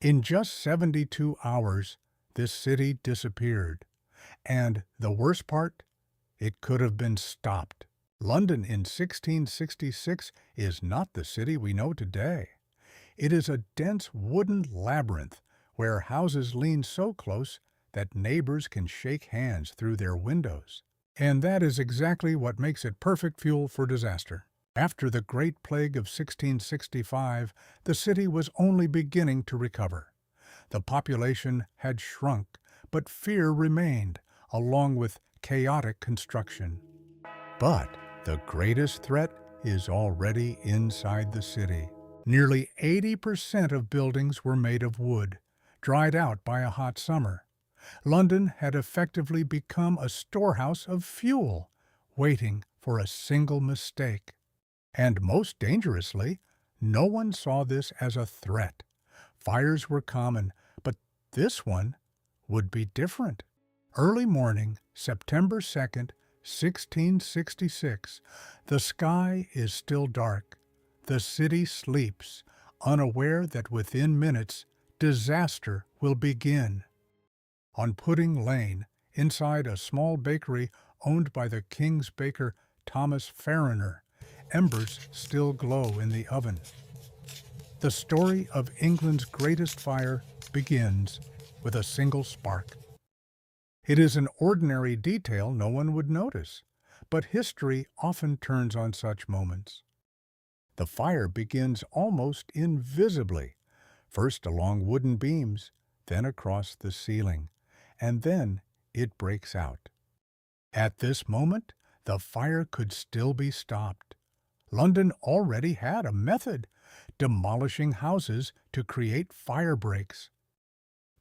In just 72 hours, this city disappeared. And the worst part? It could have been stopped. London in 1666 is not the city we know today. It is a dense wooden labyrinth where houses lean so close that neighbors can shake hands through their windows. And that is exactly what makes it perfect fuel for disaster. After the Great Plague of 1665, the city was only beginning to recover. The population had shrunk, but fear remained, along with chaotic construction. But the greatest threat is already inside the city. Nearly 80% of buildings were made of wood, dried out by a hot summer. London had effectively become a storehouse of fuel, waiting for a single mistake. And most dangerously, no one saw this as a threat. Fires were common, but this one would be different. Early morning, September 2nd, 1666, the sky is still dark. The city sleeps, unaware that within minutes, disaster will begin. On Pudding Lane, inside a small bakery owned by the king's baker Thomas Farriner, embers still glow in the oven. The story of England's greatest fire begins with a single spark. It is an ordinary detail no one would notice, but history often turns on such moments. The fire begins almost invisibly, first along wooden beams, then across the ceiling, and then it breaks out. At this moment, the fire could still be stopped. London already had a method, demolishing houses to create fire breaks.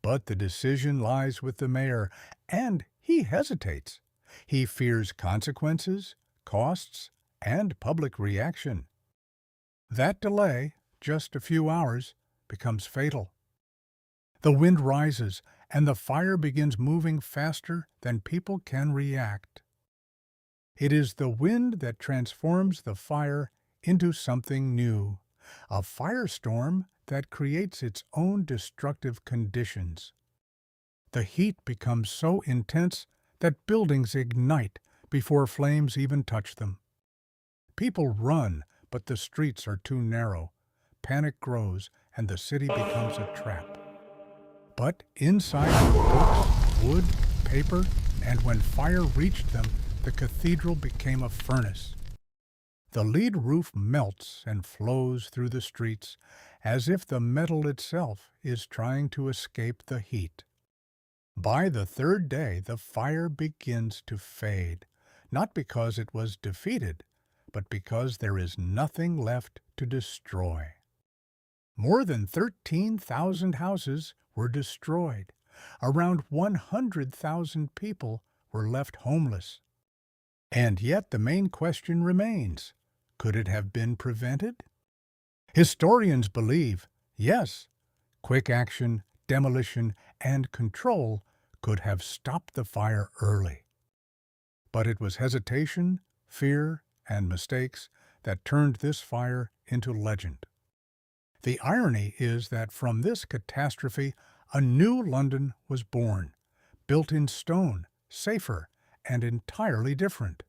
But the decision lies with the mayor, and he hesitates. He fears consequences, costs, and public reaction. That delay, just a few hours, becomes fatal. The wind rises, and the fire begins moving faster than people can react. It is the wind that transforms the fire into something new, a firestorm that creates its own destructive conditions. The heat becomes so intense that buildings ignite before flames even touch them. People run, but the streets are too narrow. Panic grows, and the city becomes a trap. But inside were books, wood, paper, and when fire reached them, the cathedral became a furnace. The lead roof melts and flows through the streets as if the metal itself is trying to escape the heat. By the third day, the fire begins to fade, not because it was defeated, but because there is nothing left to destroy. More than 13,000 houses were destroyed. Around 100,000 people were left homeless. And yet the main question remains, could it have been prevented? Historians believe, yes, quick action, demolition, and control could have stopped the fire early. But it was hesitation, fear, and mistakes that turned this fire into legend. The irony is that from this catastrophe, a new London was born, built in stone, safer, and entirely different.